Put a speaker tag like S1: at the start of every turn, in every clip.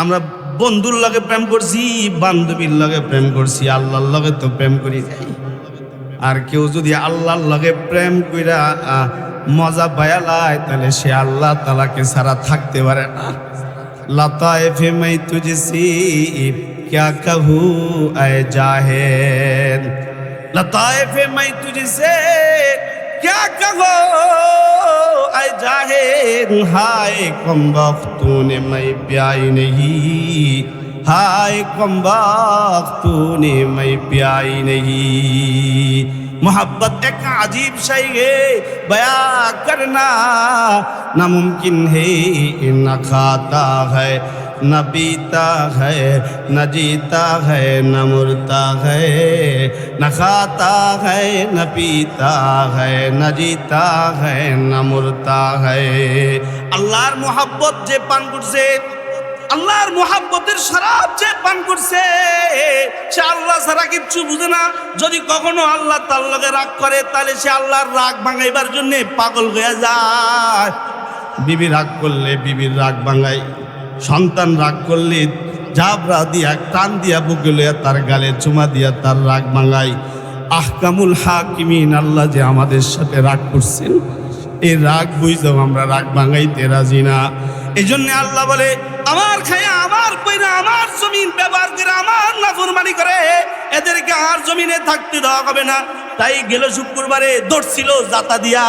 S1: আমরা বন্ধুর লগে প্রেম করছি, বান্ধবীর লগে প্রেম করছি, আল্লাহর লগে তো প্রেম করি যাই। আর কেউ যদি আল্লাহর লগে প্রেম কইরা মজা পায়ালায়, তাহলে সে আল্লাহ তাআলাকে ছাড়া থাকতে পারে না। লতায়েফে মাই তুঝসি क्या कहूँ ऐ जाहिल, लताइफे मैं तुझसे क्या कहूँ ऐ जाहिल, हाय कम वक्त तूने मैं प्याई नहीं, हाय कम वक्त तूने मैं प्याई नहीं। मोहब्बत एक अजीब शय है, बयां करना नामुमकिन है, न खाता है न पीता है, न जीता है न मरता है, न खाता है न पीता है, न जीता है न मरता है। আল্লাহর মোহাব্বত যে পান করছে, আল্লাহর মোহাব্বতের শরাব যে পান করছে, সে আল্লাহ ছাড়া কিচ্ছু বুঝে না। যদি কখনো আল্লাহ তার লগে রাগ করে, তাহলে সে আল্লাহর রাগ ভাঙাইবার জন্য পাগল হয়ে যায়। বিবি রাগ করলে বিবির রাগ ভাঙায়, সন্তান রাগ করলে জাবরা দিয়া টান দিয়া বুকে লইয়া তার গালে চুমা দিয়া তার রাগ ভাঙাই। আহকামুল হাকিমিন আল্লাহ যে আমাদের সাথে রাগ করছেন, এই রাগ বুঝলেও আমরা রাগ ভাঙাইতে রাজি না। এই জন্য আল্লাহ বলে, আমার খায়া আমার পয়রা আমার জমিন ব্যবহার করে আমার নাফরমানি করে, এদেরকে আর জমিনে থাকতে দেওয়া হবে না। তাই গেল শুক্রবারে দৌড়ছিল জাতা দিয়া,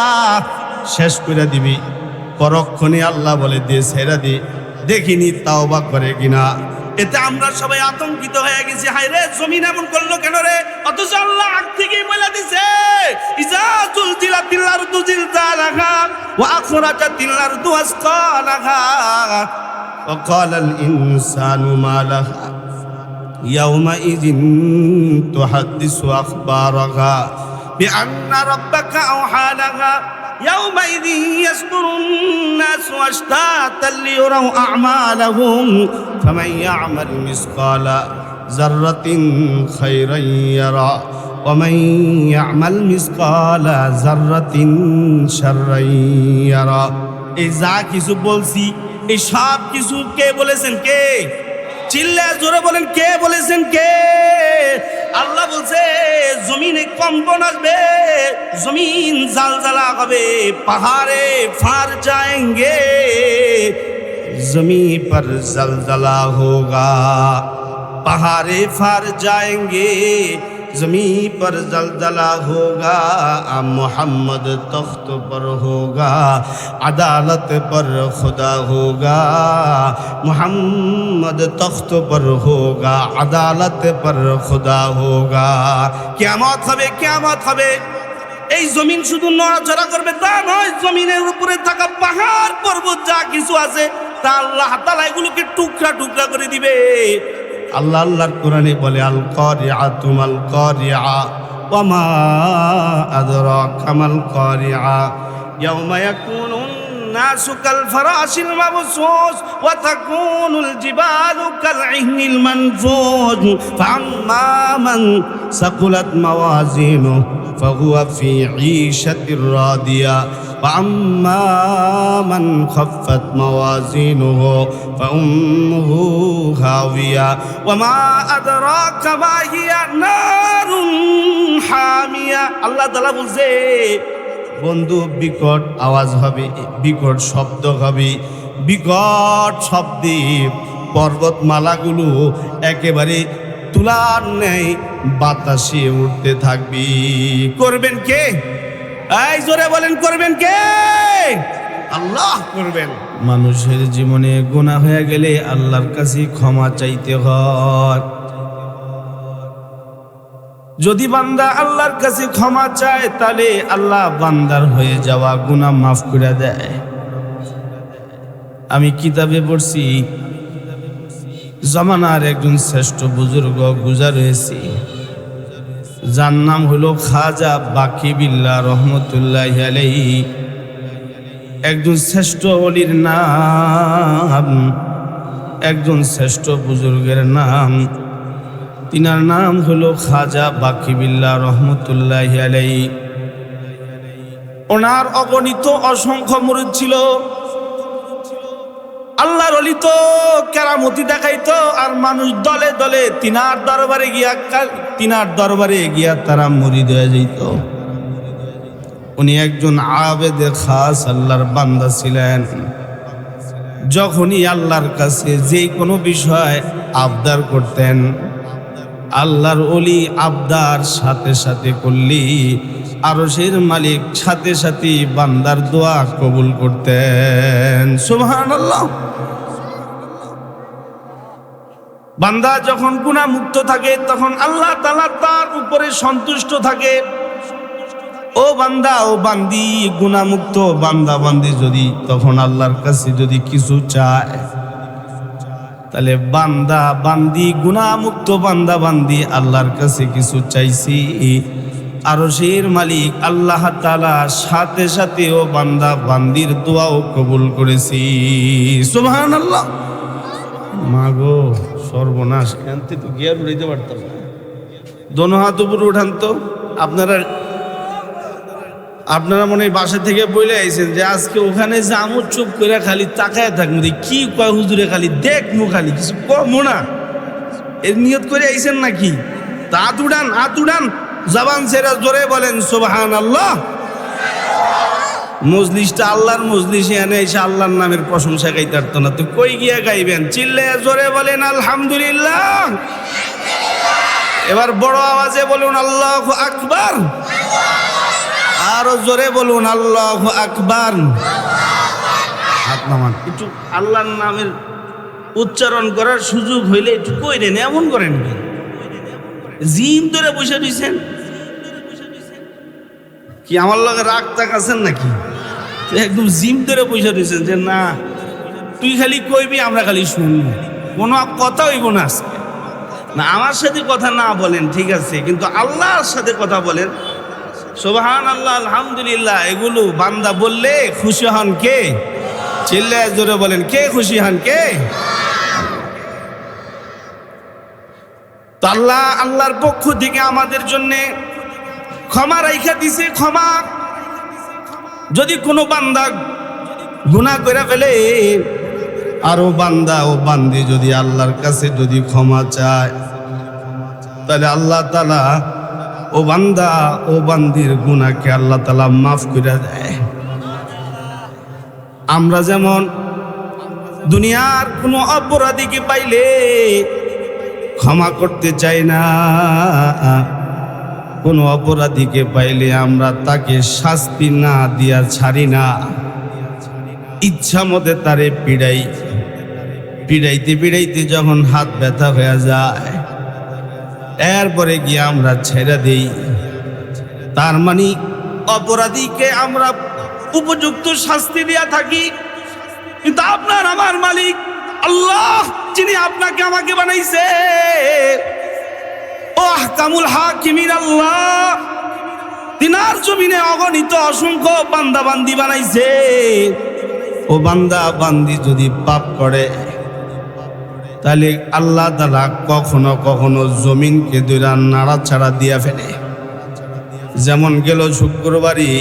S1: শেষ করে দিবি। পরক্ষণে আল্লাহ বলে দিয়ে ছেড়া দি, দেখিনি তাওবা করে কিনা। এতে আমরা সবাই আতঙ্কিত হয়ে গেছি, হায় রে জমিন এমন করলো কেন রে? অথচ আল্লাহ আগ থেকেই বলে দিছে, ইজা জুলজিলাতিল আরদু জিলজালাহা ওয়া আখরাজাতিল আরদু আসকালাহা ওয়া ক্বালাল ইনসানু মা লাহা ইয়াওমাইযিন তুহাদ্দিসু আখবারাহা বিআন্না রাব্বাকা আওহা লাহা يومئذ يصدر الناس أشتاتا ليروا أعمالهم فمن يعمل مثقال ذرة خيرا يرى ومن يعمل مثقال ذرة شرا يرى। এই যা কিছু বলছি, এই সব কিছু কে বলেছেন? কে? চিল্লা জোরে বলেন, কে বলেছেন? কে? আল্লাহ বলছে জমিনে কম্পন আসবে, জমিন জালজালা হবে, পাহাড়ে ফার जाएंगे, जमीन पर जलजला होगा, पहाड़े फार जाएंगे, जमीन पर जलजला होगा, मोहम्मद तख्त पर होगा, अदालत पर खुदा होगा, मोहम्मद तख्त पर होगा, अदालत पर खुदा होगा। কিয়ামত হবে, কিয়ামত হবে। এই জমিন শুধু নড়াচড়া করবে তা নয়, জমিনের উপরে থাকা পাহাড় পর্বত যা কিছু আছে তা আল্লাহ তাআলা এগুলোকে টুকরা টুকরা করে দিবে। আল্লাহ আল্লাহর কোরআনে বলে, আল কারিআতু মাল কারিআ ওয়া মা আদরাকা মাল কারিআ ইয়াওমা ইয়াকুনুন নাসু কাল ফারাশিল মাবসুস ওয়া তাকুনুল জিবালু কাল ইহনিল মানফুজ ফাআম্মা মান সাকুলাত মাওয়াজিনুহু ফাহুয়া ফি ঈশাতির রাদিয়া وأما من خفت موازينه فأمه هاوية وما أدراك ما هي نار حامية। আল্লাহ তাআলা বলছে, বন্ধু বিকট আওয়াজ হবে, বিকট শব্দ হবে, বিকট শব্দে পর্বতমালাগুলো একেবারে তুলার ন্যায় বাতাসে উঠতে থাকবি। করবেন কে? এই জোরে বলেন, করবেন কে? আল্লাহ করবেন। মানুষের জীবনে গুনাহ হয়ে গেলে আল্লাহর কাছে ক্ষমা চাইতে হয়। যদি বান্দা আল্লাহর কাছে ক্ষমা চায়, তাহলে আল্লাহ বান্দার হয়ে যাওয়া গুনাহ মাফ করে দেয়। আমি কিতাবে পড়ছি, জামানার একজন শ্রেষ্ঠ বুজুর্গ গুজার হয়েছে, যার নাম হলো খাজা বাকি বিল্লাহ রহমতুল্লাহি আলাইহি। একজন শ্রেষ্ঠ ওলির নাম, একজন শ্রেষ্ঠ বুজুর্গের নাম, তিনার নাম হলো খাজা বাকি বিল্লাহ রহমতুল্লাহি আলাইহি। ওনার অগণিত অসংখ্য মুরিদ ছিল। আল্লাহর অলি তো কেরামতি দেখাইতো, আর মানুষ দলে দলে তিনার দরবারে গিয়া তারা মুরিদ হয়ে যেত। উনি একজন আবেদে খাস আল্লাহর বান্দা ছিলেন। যখনই আল্লাহর কাছে যে কোনো বিষয় আবদার করতেন, আল্লাহর ওলি আবদার সাথে সাথে করলি আরশের মালিক সাথে সাথে বান্দার দোয়া কবুল করতেন। সুবহানাল্লাহ। বান্দা যখন গুনাহ মুক্ত থাকে তখন আল্লাহ তাআলা তার উপরে সন্তুষ্ট থাকে। ও বান্দা, ও বান্দি, গুনাহ মুক্ত বান্দা বান্দি যদি তখন আল্লাহর কাছে যদি কিছু চায়, তাহলে বান্দা বান্দি গুনাহ মুক্ত বান্দা বান্দি আল্লাহর কাছে কিছু চাইছি, আরশের মালিক আল্লাহ তাআলা সাথে সাথে ও বান্দা বান্দির দোয়াও কবুল করেছি। সুবহানাল্লাহ। মাগো সর্বনাশ, এনতে তো গিয়ার উড়াইতে পারতাম না। দোনো হাত উপরে উঠান তো। আপনারা মনে হয় বাসা থেকে বলে আইছেন যে আজকে ওখানে যামু, চুপ করে খালি তাকায় থাকবো, কি কয় হুজুরে, খালি দেখমু, খালি কিছু কমো না, এর নিয়ত করে আইছেন নাকি? তা হাত উড়ান, জবান ছেড়ে জোরে বলেন সুবহানাল্লাহ। মজলিসটা আল্লাহর মজলিসে এনে এসে আল্লাহর নামের প্রশংসা গাইতে পারতো না, তো কই গিয়া গাইবেন? চিল্লে জোরে বলেন আলহামদুলিল্লাহ। এবার বড় আওয়াজে বলুন আল্লাহু আকবার। আরো জোরে বলুন আল্লাহু আকবার। হাত নামান। একটু আল্লাহর নামের উচ্চারণ করার সুযোগ হইলে একটু কইরেন, এমন করেন কি? জিম ধরে বসে দিয়েছেন কি? আমার লগে রাগ তাক আছেন নাকি? একদম জিম ধরে বসে দিয়েছেন যে না, তুই খালি কইবি, আমরা খালি শুনবো, কোনো কথা হইব না আজকে। না, আমার সাথে কথা না বলেন ঠিক আছে, কিন্তু আল্লাহর সাথে কথা বলেন। সুবহানাল্লাহ, আলহামদুলিল্লাহ, এগুলো বান্দা বললে খুশি হন কে? চিল্লায় জোরে বলেন, কে খুশি হন? কে? তো আল্লাহর পক্ষ থেকে আমাদের জন্য ক্ষমা রাইখা দিছে। ক্ষমা, যদি কোনো বান্দা গুনাহ করে ফেলে, আর ও বান্দা ও বান্দি যদি আল্লাহর কাছে যদি ক্ষমা চায়, তাহলে আল্লাহ তাআলা ও বান্দা ও বান্দির গুনাহকে আল্লাহ তাআলা মাফ করে দেয়। আমরা যেমন দুনিয়ার কোনো অপরাধীকে পাইলে ক্ষমা করতে চাই না, কোনো অপরাধীকে পাইলে আমরা তাকে শাস্তি না দিয়া ছাড়ি না, ইচ্ছা মতে তারে পিড়াইতে যখন হাত ব্যথা হয়ে যায়, এরপরে গিয়ে আমরা ছেড়ে দেই। তার মানে অপরাধীকে আমরা উপযুক্ত শাস্তি দিয়া থাকি। কিন্তু আপনার আমার মালিক আল্লাহ, যিনি আপনাকে আমাকে বানাইছে, ও আহকামুল হাকিমিন আল্লাহ, তিনার জমিনে অগণিত অসংখ্য বান্দা বান্দি বানাইছে। ও বান্দা বান্দি যদি পাপ করে, তাহলে আল্লাহ তাআলা কখনো কখনো জমিনকে দুইটা নাড়াচাড়া দিয়া ফেলে। যেমন গেল শুক্রবারই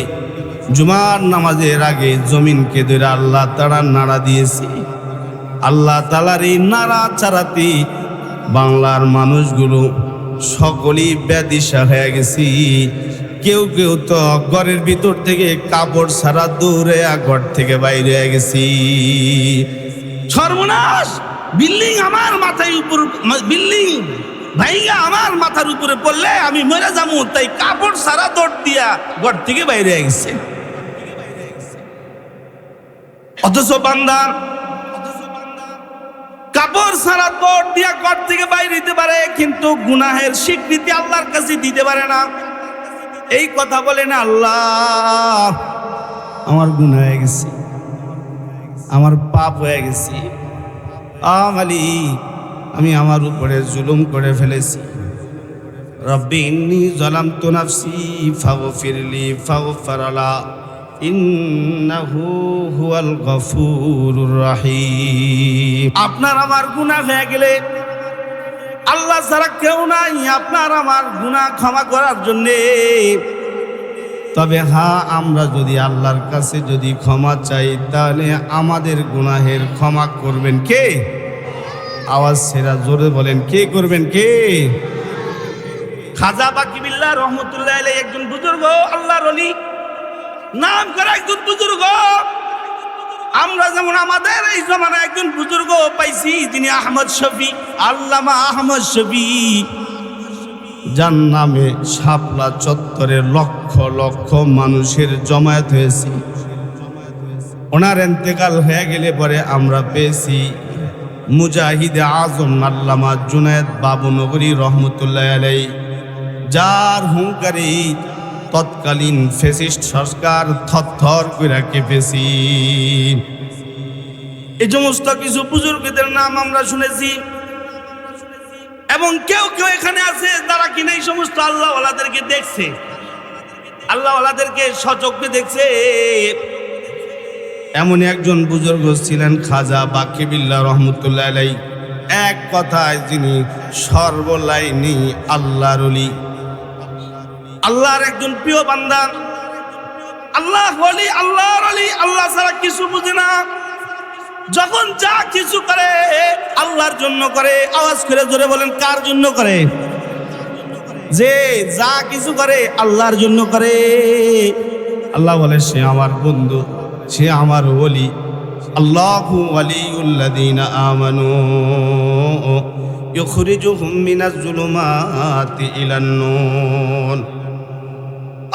S1: জুমার নামাজের আগে জমিনকে দুইটা আল্লাহ তাআলা নাড়া দিয়েছে। আল্লাহ তাআলার এই নাড়াচাড়াতে বাংলার মানুষগুলো সকলেই ব্যাধিশা হয়ে গেছি। কেউ কেউ তো ঘরের ভিতর থেকে কাপড় ছাড়া দৌড়ে ঘর থেকে বাইরে হয়ে গেছি। সর্বনাশ! বিল্ডিং আমার মাথায় উপর, বিল্ডিং ভাইঙ্গা আমার মাথার উপরে পড়লে আমি মরে যাবো, তাই কাপড় ছাড়া দৌড় দিয়া ঘর থেকে বাইরে হয়ে গেছে। অথচ বান্দা কাপড় ছাড়া দৌড় দিয়া ঘর থেকে বাইরে দিতে পারে, কিন্তু গুনাহের স্বীকৃতি আল্লাহর কাছে দিতে পারে না। এই কথা বলে না, আল্লাহ আমার গুনাহ হয়ে গেছে, আমার পাপ হয়ে গেছে, মালিক আমি আমার উপরে জুলুম করে ফেলেছি। রব্বি ইন্নী যালামতু নাফসি ফাগফিরলি ফাগফারা লা ইন্নাহু হুয়াল গফুরুর রহিম। আপনার আমার গুনাহ হয়ে গেলে আল্লাহ ছাড়া কেউ নাই আপনার আমার গুনাহ ক্ষমা করার জন্যে। তবে হ্যাঁ, আমরা যদি আল্লাহর কাছে যদি ক্ষমা চাই তাহলে আমাদের গুনাহের ক্ষমা করবেন কে? আওয়াজ ছেড়া জোরে বলেন, কে করবেন? কে? খাজা বাকি বিল্লাহ রহমতুল্লাহ আলাইহি একজন বুজুর্গ, আল্লাহর ওলি, নাম করা একজন বুজুর্গ। আমরা যেমন আমাদের এই জমানায় একজন বুজুর্গ পাইছি, যিনি আহমদ শফি, আল্লামা আহমদ শফি, যার নামে শাপলা চত্বরে লক্ষ লক্ষ মানুষের জমায়েত হয়েছে। ওনার ইন্তেকাল হয়ে গেলে পরে আমরা পেয়েছি মুজাহিদে আজম আল্লামা জুনায়েদ বাবুনগরী রহমতুল্লাহ আলাইহি, যার হুঙ্কারে তৎকালীন ফ্যাসিস্ট সরকার থরথর করে কেঁপেছি। এই সমস্ত কিছু বুজুর্গদের নাম আমরা শুনেছি, এবং কেউ কেউ এখানে আছে যারা কিনা এই সমস্ত আল্লাহওয়ালাদেরকে দেখছে, আল্লাহওয়ালাদেরকে সচক্ষে দেখছে। এমন একজন বুজুর্গ ছিলেন খাজা বাকি বিল্লাহ রহমতুল্লাহ আলাইহি, এক কথায় যিনি সর্বলাইনি আল্লাহর ওলি, আল্লাহর একজন প্রিয় বান্দা, আল্লাহ ওলি, আল্লাহর ওলি, আল্লাহ ছাড়া কিছু বুঝে না। যখন যা কিছু করে আল্লাহর জন্য করে। আওয়াজ করে জোরে বলেন, কার জন্য করে? যে যা কিছু করে আল্লাহর জন্য করে। আল্লাহ বলে, সে আমার বন্ধু, সে আমার ওলি। আল্লাহু ওয়ালিউল্লাযীনা আমানু ইখরিজুহুম মিনাজ যুলুমাতি ইলান নূর।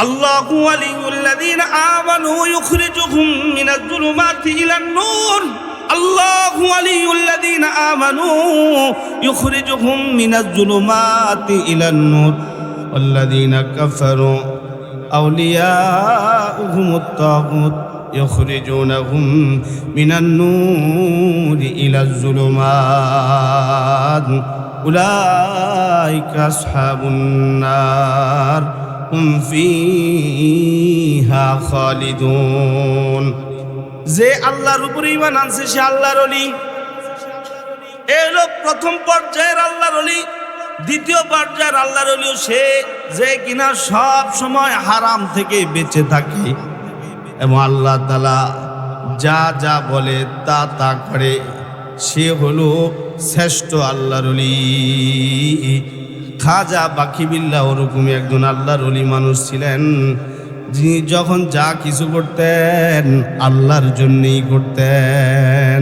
S1: আল্লাহু ওয়ালিউল্লাযীনা আমানু ইখরিজুহুম মিনাজ যুলুমাতি ইলান নূর। আল্লাহু ওয়ালিউল্লাযীনা আমানু ইখরিজুহুম মিনাজ যুলুমাতি ইলান নূর ওয়াল্লাযীনা কাফারু আউলিয়াউহুমুত তাগুত ইখরিজুনাহুম মিনান নূরি ইলাজ যুলুমাত উলাইকা আসহাবুন নার হুম ফিহা খালিদুন। যে আল্লাহর উপরে ঈমান আনছে সে আল্লাহর ওলি। এই হলো প্রথম পর্যায়ের আল্লাহর ওলি। দ্বিতীয় পর্যায়ের আল্লাহর ওলি সে যে কিনা সব সময় হারাম থেকে বেঁচে থাকে এবং আল্লাহ তাআলা যা যা বলে তা তা করে, সে হলো শ্রেষ্ঠ আল্লাহর ওলি। খাজা বাকি বিল্লাহ ওরকমই একজন আল্লাহর ওলি মানুষ ছিলেন, যিনি যখন যা কিছু করতেন আল্লাহর জন্যই করতেন।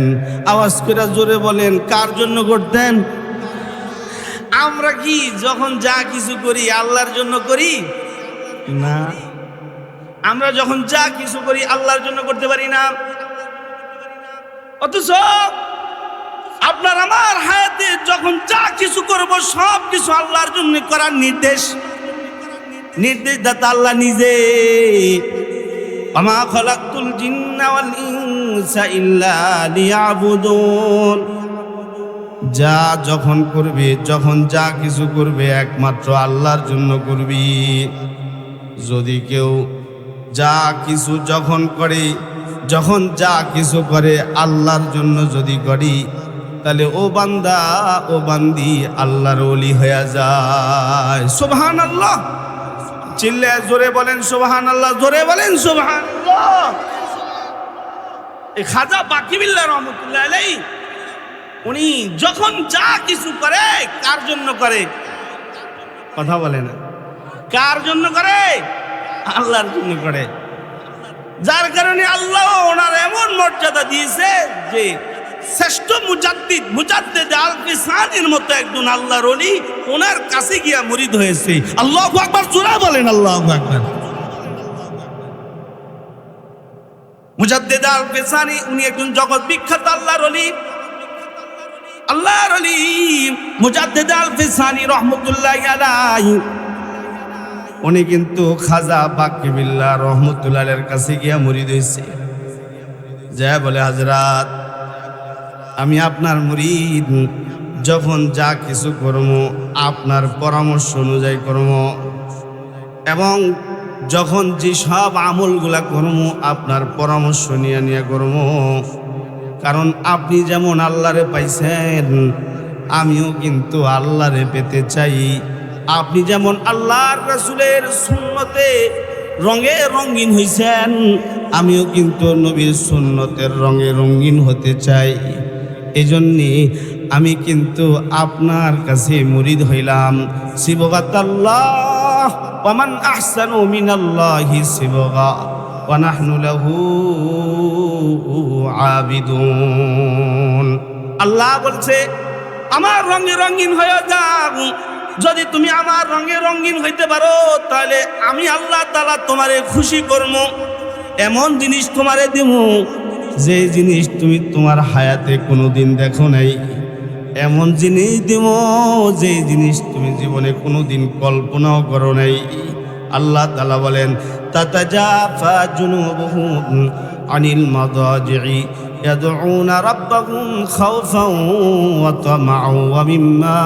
S1: আওয়াজ করে জোরে বলেন, কার জন্য করতেন? আমরা কি যখন যা কিছু করি আল্লাহর জন্য করি না? আমরা যখন যা কিছু করি আল্লাহর জন্য করতে পারি না। অথচ আপনার আমার হায়াতে যখন যা কিছু করব সব কিছু আল্লাহর জন্য করার নির্দেশ দাতা আল্লাহ নিজে। আমা খালাকতুল জিন্না ওয়াল ইনসা ইল্লা লিয়াবুদুন। যা যখন করবে, যখন যা কিছু করবে একমাত্র আল্লাহর জন্য করবি। যদি কেউ যা কিছু যখন করে, যখন যা কিছু করে আল্লাহর জন্য যদি করি, তাহলে ও বান্দা ও বান্দি আল্লাহর ওলি হয়ে যায়। সুবহানাল্লাহ। চিল্লে জোরে বলেন সুবহানাল্লাহ, জোরে বলেন সুবহানাল্লাহ। এই খাজা বাকি বিল্লাহ রহমতুল্লাহ আলাইহি উনি যখন যা কিছু করে কার জন্য করে? কথা বলে না। কার জন্য করে? আল্লাহর জন্য করে। যার কারণে আল্লাহ ওনার এমন মর্যাদা দিয়েছে যে শ্রেষ্ঠ মুজাদ্দিদ আল-ফিসানির মতো একজন আল্লাহর ওলি ওনার কাছে গিয়া মুরিদ হয়েছে। আল্লাহু আকবার, জোরে বলেন আল্লাহু আকবার। মুজাদ্দিদ আল-ফিসানি উনি একজন জগৎ বিখ্যাত আল্লাহর ওলি। আল্লাহর ওলি মুজাদ্দিদ আল-ফিসানি রহমতুল্লাহি আলাইহি উনি কিন্তু খাজা বাকি বিল্লাহ রহমতুল্লাহ আলাইহির কাছে গিয়া মুরিদ হয়েছে। যা বলে, হযরত আমি আপনার মুরিদ, যখন যা কিছু করব আপনার পরামর্শ অনুযায়ী করব, এবং যখন যে সব আমলগুলা করব আপনার পরামর্শ নিয়ে নিয়ে করব। কারণ আপনি যেমন আল্লাহরে পাইছেন আমিও কিন্তু আল্লাহরে পেতে চাই। আপনি যেমন আল্লাহর রাসূলের সুন্নতে রঙে রঙিন হইছেন, আমিও কিন্তু নবীর সুন্নতের রঙে রঙিন হতে চাই। এজন্যে আমি কিন্তু আপনার কাছে মুরিদ হইলাম। সিবগাতাল্লাহ ওয়া মান আহসানু মিনাল্লাহি সিবগা ওয়া নাহনু লাহু আবিদুন। আল্লাহ বলছে আমার রঙে রঙিন হয়ে যাও। যদি তুমি আমার রঙে রঙিন হইতে পারো তাহলে আমি আল্লাহ তাআলা তোমারে খুশি করব। এমন জিনিস তোমারে দেব যে জিনিস তুমি তোমার হায়াতে কোনোদিন দেখো নাই। এমন জিনিস দেব যে জিনিস তুমি জীবনে কোনোদিন কল্পনাও করো নাই। আল্লাহ তাআলা বলেন তাতাজাফা জুনুবুহুম আনিল মাদাজি'i يدعون ربهم خوفا وطمعا ومما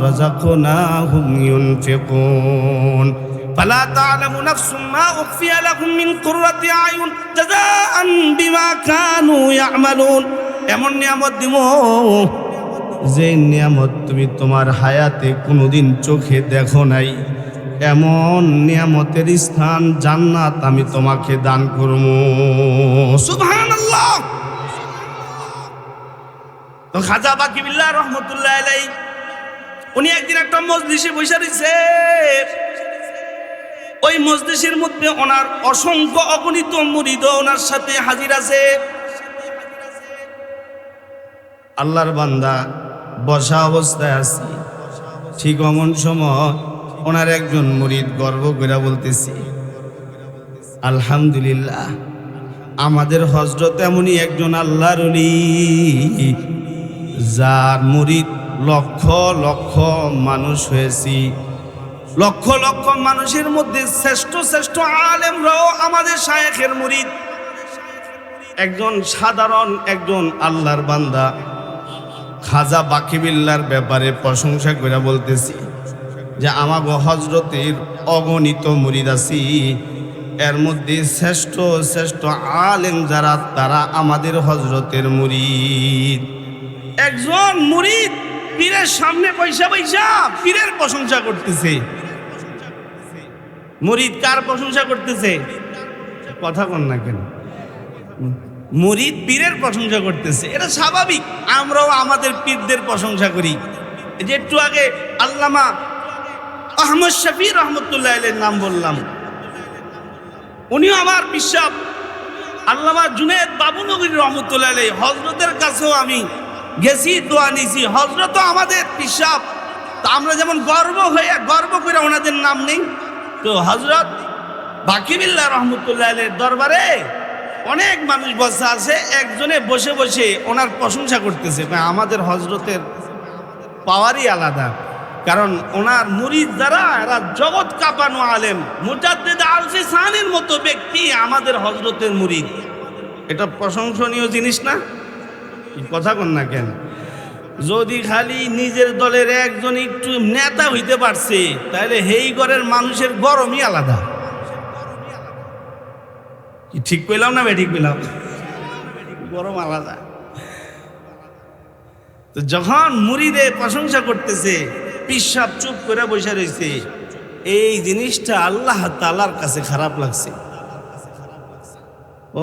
S1: رزقناهم ينفقون فلا تعلم نفس ما أخفي لهم من قرة أعين جزاء بما كانوا يعملون। এমন নিয়ামত দিব যে নিয়ামত তুমি তোমার হায়াতে কোনোদিন চোখে দেখো নাই। এমন নিয়ামতের স্থান জান্নাত আমি তোমাকে দান করব। সুবহানাল্লাহ। তো খাজা বাকিবিল্লাহ রহমতুল্লাহ আলাইহি উনি একদিন একটা মজলিসে বসে রয়েছে। ওই মজলিসের মধ্যে ওনার অসংখ্য অগণিত মুরিদ ওনার সাথে হাজির আছে। আল্লাহর বান্দা বসা অবস্থায় আছে, ঠিক অমন সময় ওনার একজন মুরিদ গর্ব করে বলতেছে আলহামদুলিল্লাহ, আমাদের হযরত এমনই একজন আল্লাহর ওলি যার মুরিদ লক্ষ লক্ষ মানুষ হয়েছি। লক্ষ লক্ষ মানুষের মধ্যে শ্রেষ্ঠ শ্রেষ্ঠ আলেমরাও আমাদের শায়েখের মুরিদ। একজন সাধারণ একজন আল্লাহর বান্দা খাজা বাকিবিল্লাহর ব্যাপারে প্রশংসা করে বলতেছি যে আমাগো হযরতের অগণিত মুরিদ আছি, এর মধ্যে শ্রেষ্ঠ শ্রেষ্ঠ আলেম যারা তারা আমাদের হযরতের মুরিদ। একজন মুরিদ পীরের সামনে পয়সা পয়সা পীরের প্রশংসা করতেছে। মুরিদ কার প্রশংসা করতেছে? কথা কন না কেন? মুরিদ পীরের প্রশংসা করতেছে, এটা স্বাভাবিক। আমরাও আমাদের পীরদের প্রশংসা করি। যে একটু আগে আল্লামা আহমদ শফি রহমতুল্লাহ আলাইহির নাম বললাম, উনিও আমার বিশ্বাস। আল্লামা জুনেদ বাবুনগরী রহমতুল্লাহ আলাইহি হযরতের কাছেও আমি গেছি, দোয়া নিছি। হযরতও আমাদের বিশ্বাস। তো আমরা যেমন গর্ব করে ওনাদের নাম নেই, তো হযরত বাকিবিল্লাহ রহমতুল্লাহ আলাইহির দরবারে অনেক মানুষ বসে আছে, একজনে বসে বসে ওনার প্রশংসা করতেছে। আমাদের হযরতের পাওয়ারই আলাদা, কারণ ওনার মুরিদ যারা এরা জগৎ কাঁপানো আলেম। মুজাদ্দিদ আলফি সানির মতো ব্যক্তি আমাদের হযরতের মুরিদ। এটা প্রশংসনীয় জিনিস না? কথা কন না কেন? যদি খালি নিজের দলের একজন একটু নেতা হইতে পারছে তাহলে হেই ঘরের মানুষের গরমই আলাদা। কি ঠিক পেলাম না? ঠিক পেলাম, গরম আলাদা। তো যখন মুরিদে প্রশংসা করতেছে, পিসাব চুপ করে বসে রয়েছে, এই জিনিসটা আল্লাহ তাআলার কাছে খারাপ লাগছে।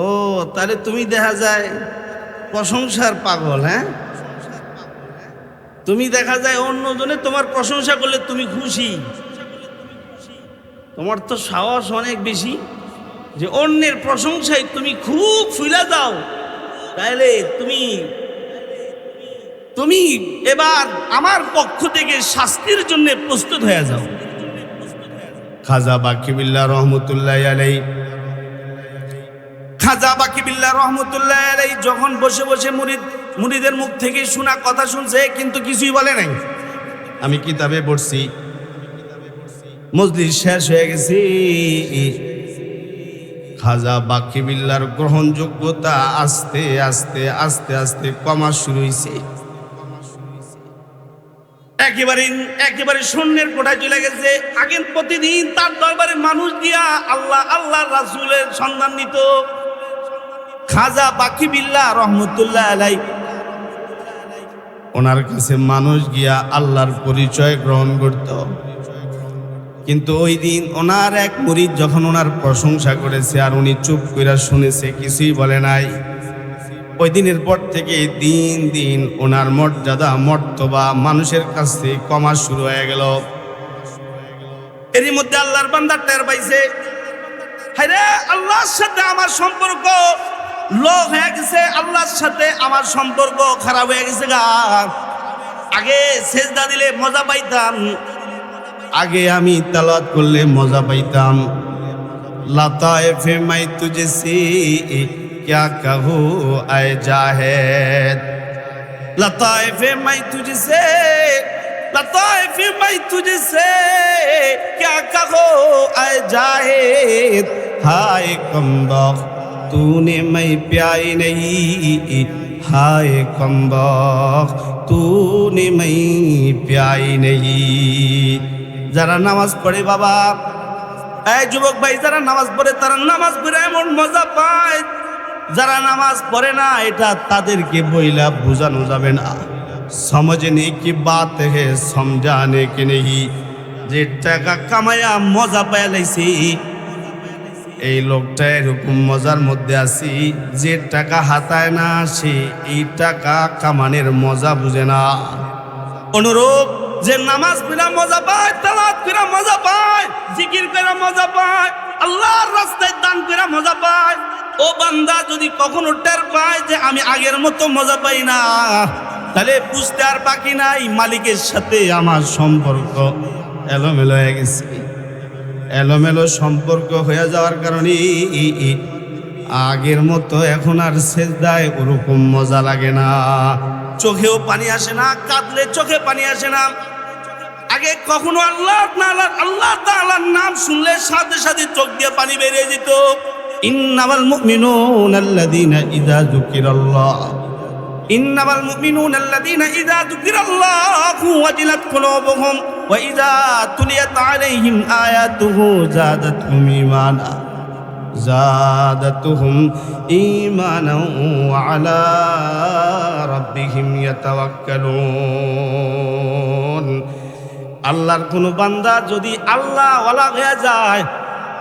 S1: ও তাহলে তুমি দেখা যায় প্রশংসার পাগল। হ্যাঁ, তুমি দেখা যায় অন্যজনে তোমার প্রশংসা করলে তুমি খুশি। তোমার তো সাহস অনেক বেশি যে অন্যের প্রশংসায় তুমি খুব ফুলে দাও। তাহলে তুমি এবার আমার পক্ষ থেকে শাস্তির জন্য প্রস্তুত হয়ে যাও। খাজা বাকিবিল্লাহ রহমতুল্লাহ আলাইহি যখন বসে বসে মুরিদের মুখ থেকে শোনা কথা শুনছে, কিন্তু কিছুই বলে নাই। আমি কিতাবে পড়ছি, মজলিস শেষ হয়ে গেছে, খাজা বাকিবিল্লাহর গ্রহণযোগ্যতা আস্তে আস্তে আস্তে আস্তে কমা শুরু হয়েছে। একেবারে শূন্যের কোঠায় চলে গেছে। আগে প্রতিদিন তার দরবারে মানুষ দিয়া আল্লাহ রাসূলের সন্ধান নিত। খাজা বাকিবিল্লাহ রহমতুল্লাহ আলাইহি ওনার কাছে মানুষ গিয়া আল্লাহর পরিচয় গ্রহণ করত। কিন্তু ওই দিন ওনার এক মুরিদ যখন ওনার প্রশংসা করেছে আর উনি চুপ কইরা শুনেছে, কিছুই বলে নাই, ওই দিনের পর থেকে দিন দিন ওনার মর্যাদা মর্তবা মানুষের কাছে কমা শুরু হয়ে গেল। এরই মধ্যে আল্লাহর বান্দা টের পাইছে, হায়রে আল্লাহর সাথে আমার সম্পর্ক লো হয়ে গেছে, আল্লাহর সাথে আমার সম্পর্ক খারাপ হয়ে গেছে গা। আগে সেজদা দিলে মজা পাইতাম, আগে আমি তেলাওয়াত করলে মজা পাইতাম। লতায়েফে মাই তুঝসে क्या कहूँ आए जाहिद, लताइफे मैं तुझसे, लताइफे मैं तुझसे क्या कहूँ आए जाहिद, हाय कमबख्त तूने मैं प्याई नहीं, हाय कमबख्त तूने मैं प्याई नहीं। যারা নামাজ পড়ে বাবা, এই যুবক ভাই, যারা নামাজ পড়ে তারা নামাজ পড়ে এমন মজা পায়, যারা নামাজ পড়ে না এটা তাদেরকে বইলা বোঝানো যাবে না। समझने की बात है समझाने की नहीं। যে টাকা কামায়া মজা পায় লাইছি, এই লোকটা এরকম মজার মধ্যে আছি, যে টাকা হাতায় না সে এই টাকা কামানের মজা বুঝে না। অনুরূপ যে নামাজ পড়া মজা পায়, তেলাওয়াত করা মজা পায়, জিকির করা মজা পায়, আল্লাহর রাস্তায় দান করা মজা পায়, ও বান্দা যদি কখনো টের পায় যে আমি আগের মতো মজা পাই না, তাহলে বুঝতে আর বাকি নাই মালিকের সাথে আমার সম্পর্ক এলোমেলো হয়ে গেছে। এলোমেলো সম্পর্ক হয়ে যাওয়ার কারণে আগের মতো এখন আর সেজদায় ওরকম মজা লাগে না, চোখেও পানি আসে না, কাঁদলে চোখে পানি আসে না। আগে কখনো আল্লাহ তাআলার নাম শুনলে সাথে সাথে চোখ দিয়ে পানি বেরিয়ে যেত। ইন্নামাল মুমিনুনা আল্লাযীনা ইযা যুকিরাল্লাহ, ইন্নামাল মুমিনুনা আল্লাযীনা ইযা যুকিরাল্লাহু ওয়াজিলাত কুলুবুহুম ওয়া ইযা তুলিয়াত আলাইহিম আয়াতুহু জাদাতুহুম ঈমানান ওয়া আলা রাব্বিহিম ইয়াতাওয়াক্কালুন। আল্লাহর কোনো বান্দা যদি আল্লাহ ওয়ালা হয়ে যায়,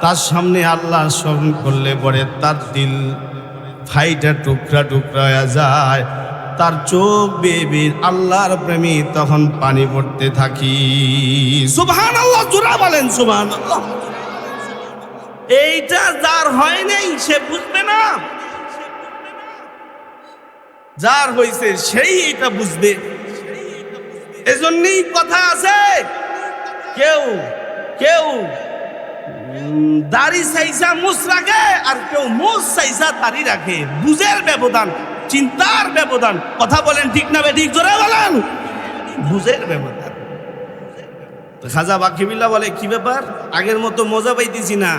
S1: তার সামনে আল্লাহ স্মরণ করলে পরে তার দিল ফাইটা টুকরা টুকরা হয়ে যায়, তার চোখ বেয়ে আল্লাহর প্রেমে তখন পানি পড়তে থাকি। সুবহানাল্লাহ, জোরে বলেন সুবহানাল্লাহ। এইটা যার হয় নাই সে বুঝবে না, যার হয়েছে সেই এটা বুঝবে। এজন্যই কথা আছে, কেউ কেউ দাড়ি চাইছা মুছ রাখে আর কেউ মুছ চাইছা দাড়ি রাখে। বুঝের ব্যবধান, চিন্তার ব্যবধান। কথা বলেন ঠিক না ঠিক? জোরে বলেন। বুঝের ব্যবধান। খাজা বাকিবিল্লাহ বলে, কি ব্যাপার, আগের মতো মজা পাইতেছি না।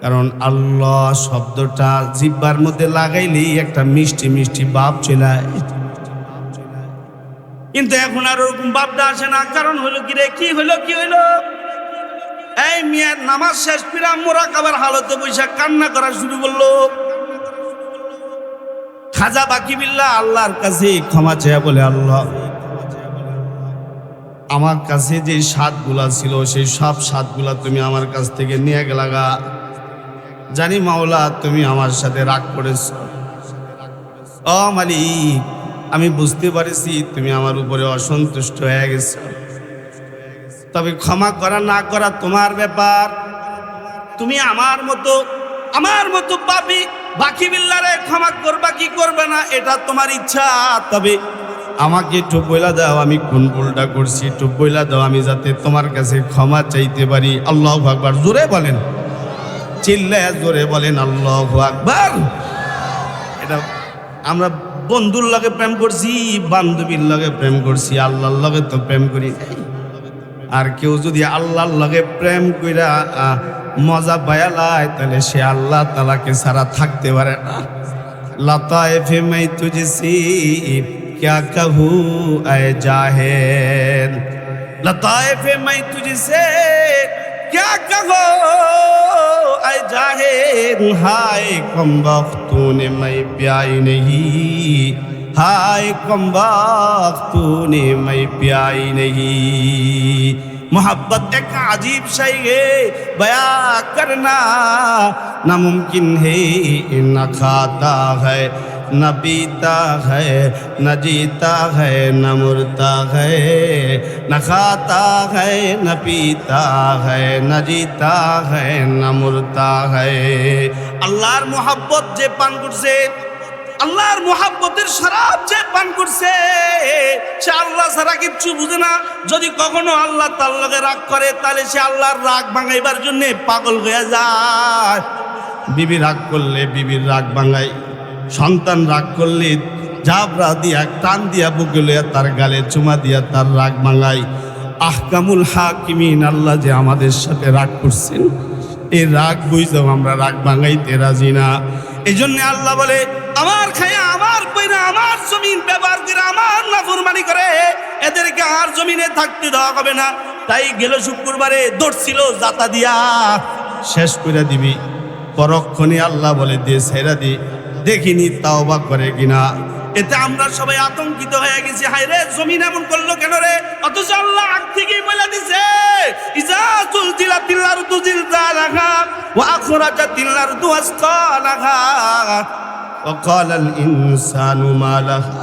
S1: কারণ আল্লাহ শব্দটা জিহ্বার মধ্যে লাগাইলেই একটা মিষ্টি মিষ্টি ভাব চলে আসে, কিন্তু এখন আর ওরকম ভাবটা আসে না। কারণ হলো কি রে, কি হইলো কি হইলো, এই মিয়ার নামাজ শেষ করে মুরাকাবার হালতে বৈশা কান্না করা শুরু করলো। খাজা বাকিবিল্লাহ আল্লাহর কাছে ক্ষমা চেয়ে বলে, আল্লাহ আমার কাছে যে সাতগুলা ছিল সেই সব সাতগুলা তুমি আমার কাছ থেকে নিয়ে গেলাগা। জানি মাওলা তুমি আমার সাথে রাগ করেছ। ও মালিক, আমি বুঝতে পারছি তুমি আমার উপরে অসন্তুষ্ট হয়ে গেছো, তবে ক্ষমা করা না করা তোমার ব্যাপার। তুমি আমার মতো পাপী বাকিবিল্লাহরে ক্ষমা করবা কি করবে না এটা তোমার ইচ্ছা। তবে আমাকে একটু বইলা দাও আমি কোন ভুলটা করছি, একটু বইলা দাও আমি যাতে তোমার কাছে ক্ষমা চাইতে পারি। আল্লাহু আকবার। জোরে বলেন, চিল্লায়া জোরে বলেন আল্লাহু আকবার। এটা আমরা বন্ধুর লগে প্রেম করছি, বান্ধবীর লগে প্রেম করছি, আল্লাহর লগে তো প্রেম করি নাই। আর কেউ যদি আল্লাহর লগে প্রেম কইরা মজা পায়ালায়, তাহলে সে আল্লাহ তাআলাকে ছাড়া থাকতে পারে না। লতায়েফে মাই তুঝসে क्या कहूँ ऐ जाहिद, लताइफे मैं तुझसे क्या कहूँ ऐ जाहिद, हाय कमबख्त तूने मैं प्याई नहीं, हाय कमबख्त तूने मैं प्याई नहीं। मोहब्बत एक अजीब शय है, बया करना नामुमकिन है, न खाता है न पीता है, न जीता है न मरता है, न खाता है न पीता है, न जीता है न मरता है। আল্লাহর মোহাব্বত যে পান করছে, আল্লাহর মোহাব্বতের শরাব যে পান করছে, সে আল্লাহ ছাড়া কিচ্ছু বুঝে না। যদি কখনো আল্লাহ তার লগে রাগ করে, তাহলে সে আল্লাহর রাগ ভাঙাইবার জন্য পাগল হয়ে যায়। বিবি রাগ করলে বিবির রাগ ভাঙায়, সন্তান রাগ করলে জাবরা দিয়া টান দিয়া বুকে লইয়া তার গালে চুমা দিয়া তার রাগ ভাঙায়। আহকামুল হাকিমিন আল্লাহ যে আমাদের সাথে রাগ করছেন, এই রাগ বুঝাও আমরা রাগ ভাঙাইতে রাজি না। এই জন্য আল্লাহ বলে, আমার খায়া আমার পয়রা আমার জমিন ব্যবহার করে আমার নাফরমানি করে, এদেরকে আর জমিনে থাকতে দেওয়া হবে না। তাই গেল শুক্রবারে দৌড়ছিল জাতা দিয়া, শেষ করে দিবি। পরক্ষণে আল্লাহ বলে দিয়ে ছেড়া দি, দেখিনি তাওবা করে কিনা। এতে আমরা সবাই আতঙ্কিত হয়ে গেছি, হায় রে জমিন এমন করলো কেন রে? অথচ আল্লাহ আগ থেকেই বলে দিছে, ইজা জুলজিলাতিল আরদু জিলজালাহা ওয়া আখরাজাতিল আরদু আসকালাহা ওয়া ক্বালাল ইনসানু মা লাহা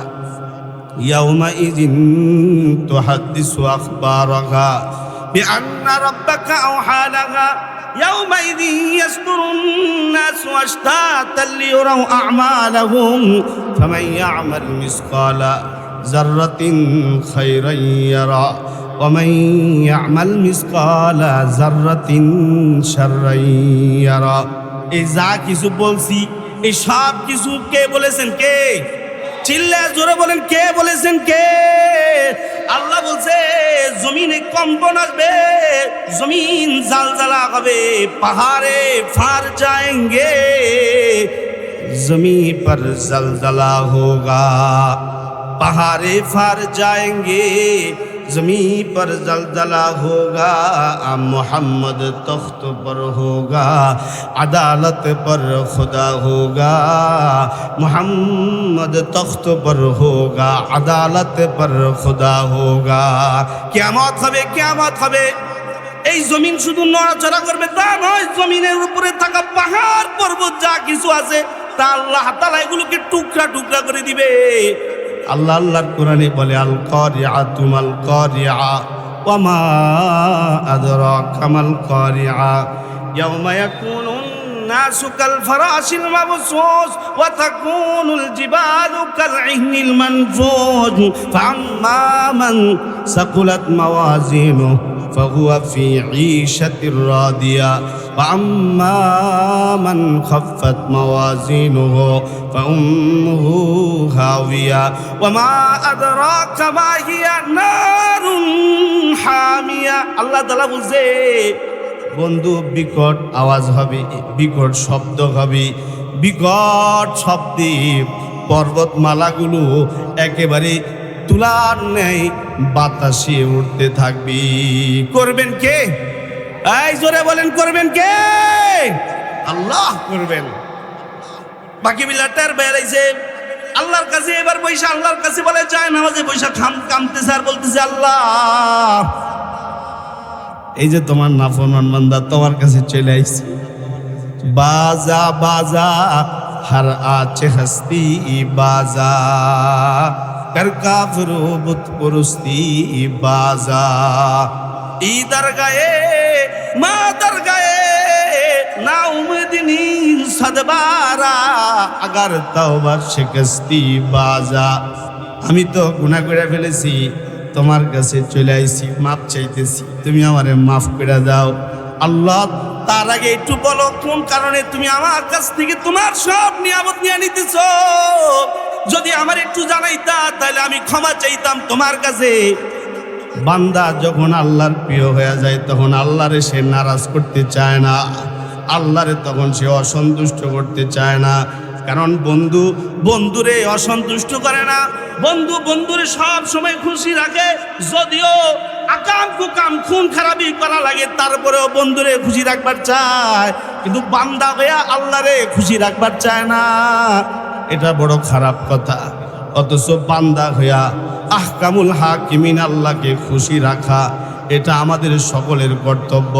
S1: ইয়াওমাইযিন তুহাদ্দিসু আখবারাহা বিআন্না রাব্বাকা আওহা লাহা يومئذ يصدر الناس أشتاتا ليروا أعمالهم فمن يعمل مثقال ذرة خيرا يرى ومن يعمل مثقال ذرة شرا يرى। এই যা কিছু বলছি, এই সব কিছু কে বলেছেন? কে? চিল্লায় জোরে বলেন, কে বলেছেন? কে? আল্লাহ বলছে জমিনে কম্পন আসবে, জমিন জালজালা হবে, পাহাড়ে ফার जाएंगे, जमीन पर जलजला होगा, पहाड़े फार जाएंगे, जमीन पर जलजला होगा, मोहम्मद तख्त पर होगा, अदालत पर खुदा होगा, मोहम्मद तख्त पर होगा, अदालत पर खुदा होगा। कियामत হবে, কিয়ামত হবে। এই জমিন শুধু নড়াচড়া করবে তা নয়, জমিনের উপরে থাকা পাহাড় পর্বত যা কিছু আছে তা আল্লাহ তাআলা এগুলোকে টুকরা টুকরা করে দিবে। আল্লাহ আল্লাহর কোরআনে বলে, আল কারিআতু মাল কারিআ ওয়া মা আদরাকা মাল কারিআ ইয়াওমা ইয়াকুনুন নাসু কাল ফারাশিল মাবসুস ওয়া তাকুনুল জিবালু কাল ইহনিল মানফুজ ফাআম্মা মান সাকুলাত মাওয়াজিনুহু فهو في عيشة راضية وأما من خفت موازينه فأمه هاوية وما أدراك ما هي نار حامية। আল্লাহ তাআলা বলছে, বন্ধু বিকট আওয়াজ হবে, বিকট শব্দ হবে, বিকট শব্দে পর্বতমালাগুলো একেবারে তুলার ন্যায় বাতাসে উঠতে থাকবি। করবেন কে? এই জোরে বলেন, করবেন কে? আল্লাহ করবেন। বাকি বিলাটার বেড়াইছে আল্লাহর কাছে, এবার পয়সা আল্লাহর কাছে বলে যায় নামাজে পয়সা কামতেছে আর বলতেছে, আল্লাহ এই যে তোমার নাফরমান বান্দা তোমার কাছে চলে আইছে, বাজা বাজা हर आचे हस्ती बाजा कर काफिरो बुत पुरुस्ती बाजा इधर गए मादर गए ना उम्मीदनी सदबारा अगर तौबा शिकस्ती बाजा। আমি তো গুনাহ করে ফেলেছি, তোমার কাছে চলে আইছি, মাফ চাইতেছি, তুমি আমারে মাফ করে দাও। আল্লাহ তার আগে একটু বলো, কোন কারণে তুমি আমার কাছ থেকে তোমার সব নিয়ামত নিয়ে নিতেছ? যদি আমার একটু জানাইতা তাহলে আমি ক্ষমা চাইতাম তোমার কাছে। বান্দা যখন আল্লাহর প্রিয় হয়ে যায় তখন আল্লাহরে সে নারাজ করতে চায় না, আল্লাহরে তখন সে অসন্তুষ্ট করতে চায় না। কারণ বন্ধু বন্ধুরে অসন্তুষ্ট করে না, বন্ধু বন্ধুরে সব সময় খুশি রাখে। যদিও আকাম কুকাম খুন খারাপি করা লাগে তারপরেও বন্ধুরে খুশি রাখবার চায়, কিন্তু বান্দা হইয়া আল্লাহরে খুশি রাখবার চায় না। এটা বড় খারাপ কথা। অথচ বান্দা হইয়া আহকামুল হাকিমিন আল্লাহকে খুশি রাখা, এটা আমাদের সকলের কর্তব্য।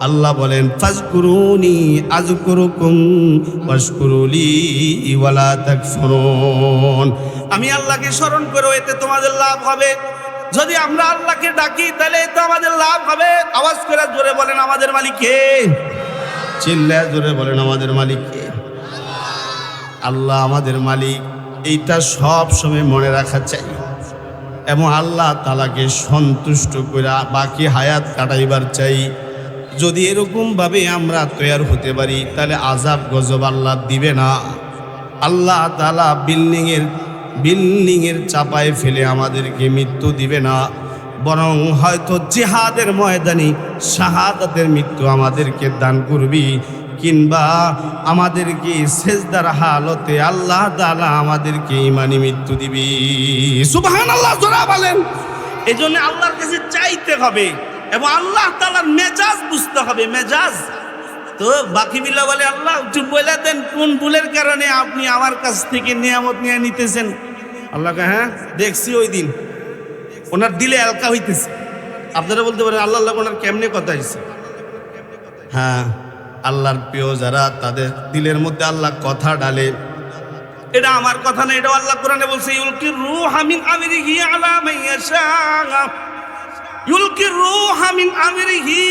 S1: আল্লাহ বলেন ফাজকুরুনি আযকুরুকুম ওয়াশকুরুলি ওয়ালা তাকফুরুন। আমি আল্লাহকে স্মরণ করো, এতে তোমাদের লাভ হবে। যদি আমরা আল্লাহকে ডাকি তাহলে এতে আমাদের লাভ হবে। আওয়াজ করে জোরে বলেন আমাদের মালিক কে? চিল্লায় জোরে বলেন আমাদের মালিক কে? আল্লাহ আমাদের মালিক। এইটা সব সময় মনে রাখা চাই এবং আল্লাহ তাআলাকে সন্তুষ্ট করে বাকি হায়াত কাটাইবার চাই। যদি এরকমভাবে আমরা তৈরি হতে পারি তাহলে আযাব গজব আল্লাহ দিবে না। আল্লাহ তাআলা বিল্ডিংয়ের চাপায় ফেলে আমাদেরকে মৃত্যু দিবে না, বরং হয়তো জিহাদের ময়দানে শাহাদাতের মৃত্যু আমাদেরকে দান করবি, কিংবা আমাদেরকে সেজদার হালতে আল্লাহ তাআলা আমাদেরকে ঈমানি মৃত্যু দিবি। সুবহানাল্লাহ জোরে বলেন। এজন্য আল্লাহর কাছে চাইতে হবে এবং আল্লাহ তাআলার মেজাজ বুঝতে হবে। মেজাজ তো বাকি বিল্লাহ বলে, আল্লাহ একটু বলে দেন কোন ভুলের কারণে আপনি আমার কাছ থেকে নিয়ামত নিয়ে নিতেছেন। আল্লাহকে হ্যাঁ দেখছি ওই দিন ওনার দিলে হালকা হইতেছে। আপনারা বলতে পারেন আল্লাহ আল্লাহ ওনার কেমনে কথা হয়েছে। হ্যাঁ, আল্লাহর প্রিয় যারা তাদের দিলের মধ্যে আল্লাহ কথা ডালে। এটা আমার কথা না, এটা আল্লাহ কোরআনে বলছে ইউলকির রূহা মিন আমরিহি আলা মান ইয়াশা, ইউলকির রূহা মিন আমরিহি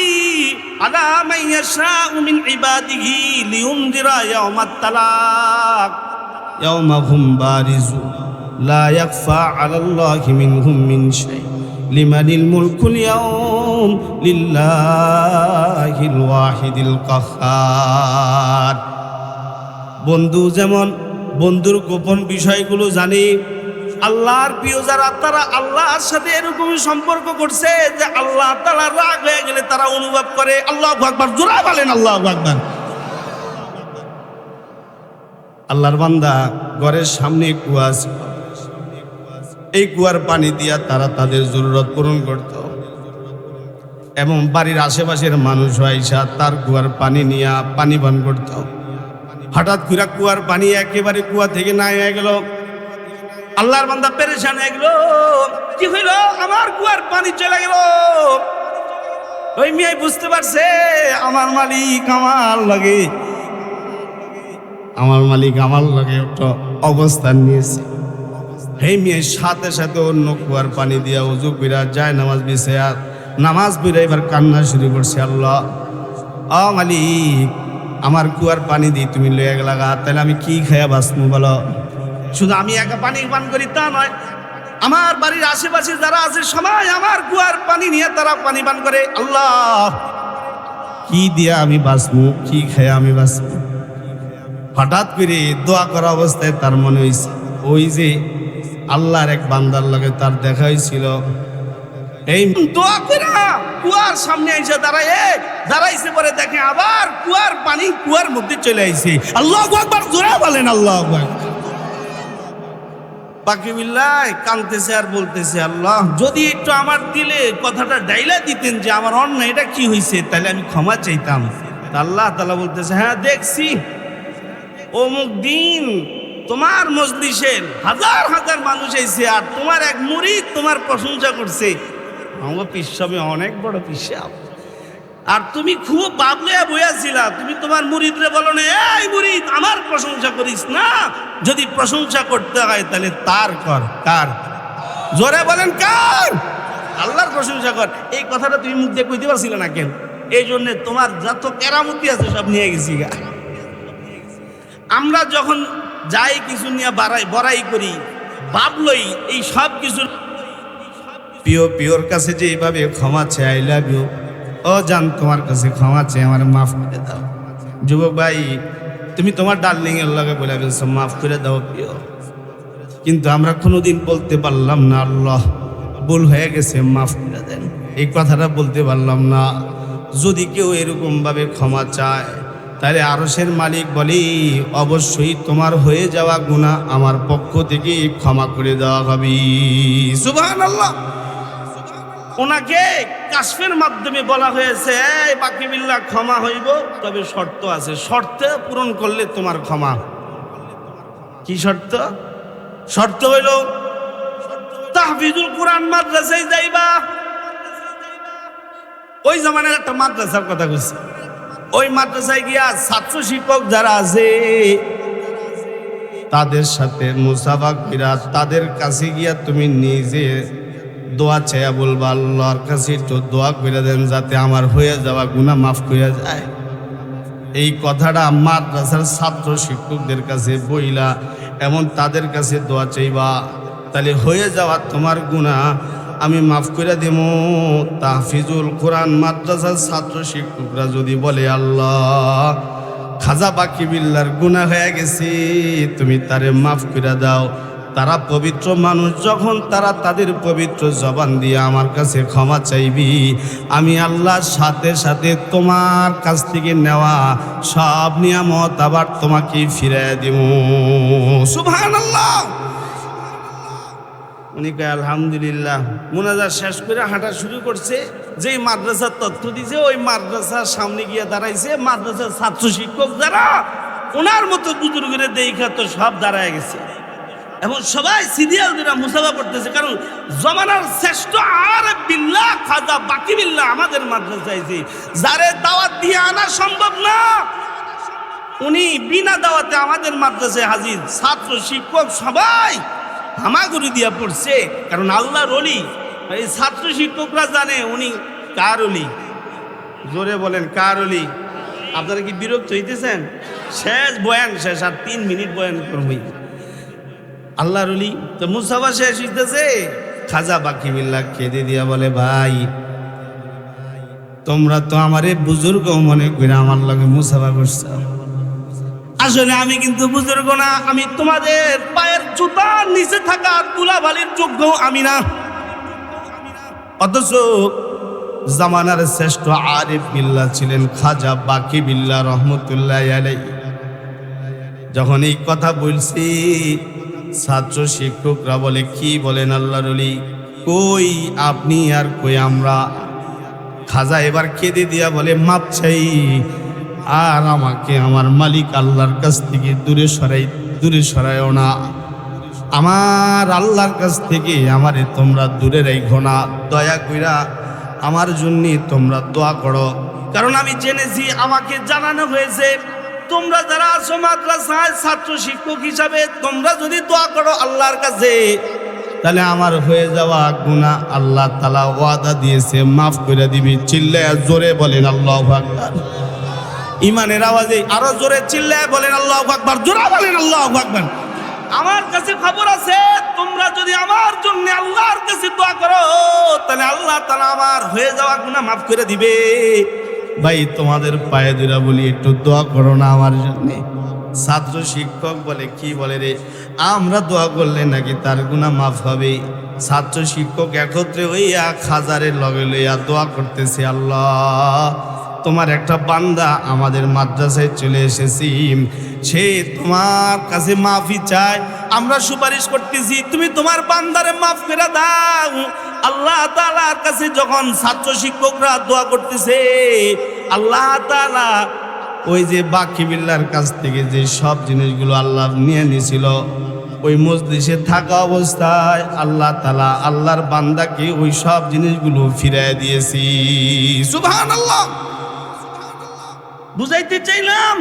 S1: আলা মান ইয়াশা মিন ইবাদিহি লিয়ুনদিরা ইয়াওমাত তালাক ইয়াওমা হুম বারিজু লা ইয়াখফা আলাল্লাহি মিনহুম মিন শাই লিমানিল মুলকুল ইয়াউম লিল্লাহিল ওয়াহিদিল কাহ্হার। বন্ধু যেমন বন্ধুর গোপন বিষয়গুলো জানে, আল্লাহর প্রিয় যারা তারা আল্লাহর সাথে এরকমই সম্পর্ক করছে যে আল্লাহ তাআলা রাগ হয়ে গেলে তারা অনুভব করে। আল্লাহু আকবার জোরে বলেন আল্লাহু আকবার। আল্লাহর বান্দা ঘরের সামনে কুয়া ছিল, এই কুয়ার পানি দিয়া তারা তাদের জরুরত পূরণ করত এবং বাড়ির আশেপাশের মানুষ আইসা তার কুয়ার পানি নিয়ে পানি পান করত। হঠাৎ করে কুয়ার পানি একেবারে কুয়া থেকে নাই হয়ে গেল। আল্লাহর বান্দা পেরেশান হয়ে গেল, কি হইল আমার কুয়ার পানি চলে গেল। ওই মেয়ে বুঝতে পারছে আমার মালিক আমার লাগে একটা অবস্থান নিয়েছে। এই মেয়ে সাথে সাথে অন্য কুয়ার পানি দিয়া উজু কইরা যায় নামাজ বিছায়া নামাজ পড়ে এবার কান্না শুরু করছে। আল্লাহ মালিক, আমার কুয়ার পানি দিয়ে তুমি লয়ে গেলা, তাহলে আমি কি খাইয়া বাঁচবো বলো? শুধু আমি একা পানি পান করি তা নয়, আমার বাড়ির আশেপাশে যারা আছে সবাই আমার কুয়ার পানি নিয়ে তারা পানি পান করে। আল্লাহ, কি দিয়া আমি বাঁচবো, কি খাইয়া আমি বাঁচবো? হঠাৎ করে দোয়া করা অবস্থায় তার মনে হয়েছে ওই যে আল্লাহর এক বান্দার লগে তার দেখা হয়েছিল। এই দোয়া কইরা কুয়ার সামনে এসে দাঁড়াইছে, পরে দেখে আবার কুয়ার পানি কুয়ার মধ্যে চলে আইছে। আল্লাহু আকবার জোরে বলেন আল্লাহু আকবার। বাকি বিল্লাহ কাঁদতেছে আর বলতেছে, আল্লাহ যদি একটু আমার দিলে কথাটা ডাইলা দিতেন যে আমার অন্যায় এটা কি হয়েছে, তাহলে আমি ক্ষমা চাইতাম। আল্লাহ তাআলা বলতেছে, হ্যাঁ দেখছি অমুক দিন তোমার মজলিসের হাজার হাজার মানুষ এসে আর তোমার এক মুরিদ তোমার প্রশংসা করছে। আমার পিসাবে অনেক বড় পিসাব, আর তুমি খুব বাবলে বইয়াছিলা। তুমি তোমার মুরিদরে বলো না, এই মুরিদ আমার প্রশংসা করিস না, যদি প্রশংসা করতে হয় তাহলে তার কর। কার? জোরে বলেন কার? আল্লাহর প্রশংসা কর। এই কথাটা তুমি মুখ দিয়ে কইতে পারছিলে না কেন? এই জন্য তোমার যত কেরামতি আছে সব নিয়ে গেছি গা। আমরা যখন যাই কিছু নিয়ে বড়াই করি, ভাবলই এই সব কিছু পিওর কাছে যে এইভাবে ক্ষমা চাই, আই লাভ ইউ, ও জান তোমার কাছে ক্ষমা চাই, আমার মাফ করে দাও। যুবক ভাই, তুমি তোমার ডার্লিং এর লগে বলে ফেলছো মাফ করে দাও প্রিয়, কিন্তু আমরা কোনোদিন বলতে পারলাম না আল্লাহ ভুল হয়ে গেছে মাফ করে দেন। এই কথাটা বলতে পারলাম না। যদি কেউ এরকম ভাবে ক্ষমা চায় তাহলে আরশের মালিক বলি অবশ্যই তোমার হয়ে যাওয়া গুনাহ আমার পক্ষ থেকে ক্ষমা করে দেওয়া হবে। সুবহানাল্লাহ। ওনাকে কাশফের মাধ্যমে বলা হয়েছে, এই বাকি বিল্লাহ ক্ষমা হইব, তবে শর্ত আছে, শর্ত পূরণ করলে তোমার ক্ষমা। কি শর্ত? শর্ত হইল তাহফিজুল কোরআন মাদ্রাসায় যাইবা, ওই জামানের একটা মাদ্রাসার কথা বলছি। ওই মাদ্রাসায় গিয়া ছাত্র শিক্ষক যারা আছে তাদের সাথে মুসাফা কইরা তাদের কাছে গিয়া তুমি নিজে দোয়া চাইয়া বলবা, আল্লাহর কাছে একটু দোয়া কইরা দেন যাতে আমার হয়ে যাওয়া গুনাহ মাফ কইরা যায়। এই কথাটা মাদ্রাসার ছাত্র শিক্ষকদের কাছে বইলা এমন তাদের কাছে দোয়া চাইবা, তাহলে হয়ে যাওয়া তোমার গুনাহ আমি মাফ করে দেব। তাহফিজুল কোরআন মাদ্রাসার ছাত্র শিক্ষকরা যদি বলে, আল্লাহ খাজা বাকি বিল্লার গুনাহ হয়ে গেছে, তুমি তারে মাফ করে দাও। তারা পবিত্র মানুষ, যখন তারা তাদের পবিত্র জবান দিয়ে আমার কাছে ক্ষমা চাইবি, আমি আল্লাহর সাথে সাথে তোমার কাছ থেকে নেওয়া সব নিয়ামত আবার তোমাকে ফিরিয়ে দেব। সুবহানাল্লাহ। উনি কয় আলহামদুলিল্লাহ। মুনাজাত শেষ করে হাঁটা শুরু করছে। যেই মাদ্রাসার তথ্য দিছে ওই মাদ্রাসার সামনে গিয়ে দাঁড়াইছে। মাদ্রাসার ছাত্র শিক্ষক যারা ওনার মতো বুজুর্গের দেখা তো সব দাঁড়ায় গেছে এবং সবাই সিরিয়াল ধরে মুসাফা করতেছে, কারণ জমানার শ্রেষ্ঠ আরেফ বিল্লাহ খাজা বাকি বিল্লাহ আমাদের মাদ্রাসায় যে যারে দাওয়াত দিয়ে আনা সম্ভব না, উনি বিনা দাওয়াতে আমাদের মাদ্রাসায় হাজির। ছাত্র শিক্ষক সবাই হামাগুড়ি দিয়া পড়ছে, কারণ আল্লাহর ওলি। এই ছাত্র শিক্ষকরা জানে উনি কার ওলি। জোরে বলেন কার ওলি। আপনারা কি বিরক্ত হইতেছেন? শেষ বয়ান শেষ, আর 3 মিনিট বয়ান করবই। আল্লাহর ওলি তো মুসাফা শেষ হইতেছে। খাজা বাকি বিল্লাহ কেঁদে দিয়া বলে, ভাই তোমরা তো আমারে বুজুর্গ মনে করে আমার লগে মুসাফা করছ, আসলে আমি কিন্তু বুজুর্গ না। আমি তোমাদের পায়ের জুতার নিচে থাকা তুলাবালির যোগ্য আমি না। অথচ জামানার শ্রেষ্ঠ আরিফ বিল্লাহ ছিলেন খাজা বাকি বিল্লাহ রহমতুল্লাহ আলাইহি। যখন এই কথা বলছি, ছাত্র শিক্ষকরা বলে, কি বলেন আল্লাহর ওলি, কই আপনি আর কই আমরা। খাজা এবার কেঁদে দিয়া বলে, মাপ চাই, আর আমাকে আমার মালিক আল্লাহর কাছ থেকে দূরে সরাইও না। আমার আল্লাহর কাছ থেকে আমারে তোমরা দূরে রাখো না। দয়া কইরা আমার জন্য তোমরা দোয়া করো, কারণ আমি জেনেছি, আমাকে জানানো হয়েছে, তোমরা যারা আছো মাদ্রাসায় ছাত্র শিক্ষক হিসাবে, তোমরা যদি দোয়া করো আল্লাহর কাছে, তাহলে আমার হয়ে যাওয়া গুনাহ আল্লাহ তাআলা ওয়াদা দিয়েছে মাফ করে দিবি। চিল্লায়া জোরে বলেন আল্লাহু আকবার। ইমানের আওয়াজে আরো জোরে চিল্লায়া বলেন আল্লাহু আকবার, জোরে বলেন আল্লাহু আকবার। আমার কাছে খবর আছে, তোমরা যদি আমার জন্য আল্লাহর কাছে দোয়া করো, তাহলে আল্লাহ তাআলা আমার হয়ে যাওয়া গুনাহ মাফ করে দিবে। ভাই তোমাদের পায়ে ধরে বলি, একটু দোয়া করো না আমার জন্য। ছাত্র শিক্ষক বলে, কি বলে রে, আমরা দোয়া করলে নাকি তার গুনাহ মাফ হবে? ছাত্র শিক্ষক একত্রে হইয়া খাজারের লগে লইয়া দোয়া করতেছে, আল্লাহ তোমার একটা বান্দা আমাদের মাদ্রাসায় চলে এসেছি, সে তোমার কাছে মাফি চায়, আমরা সুপারিশ করতেছি, তুমি তোমার বান্দারে মাফ করে দাও। আল্লাহ তাআলার কাছে যখন ছাত্র শিক্ষকরা দোয়া করতেছে, আল্লাহ তাআলা ওই যে বাকি বিল্লাহর কাছ থেকে যে সব জিনিসগুলো আল্লাহ নিয়ে নিয়েছিল, ওই মজলিসে থাকা অবস্থায় আল্লাহ তাআলা আল্লাহর বান্দাকে ওই সব জিনিসগুলো ফিরিয়ে দিয়েছি। সুবহানাল্লাহ। বুঝাইতে চাইলাম,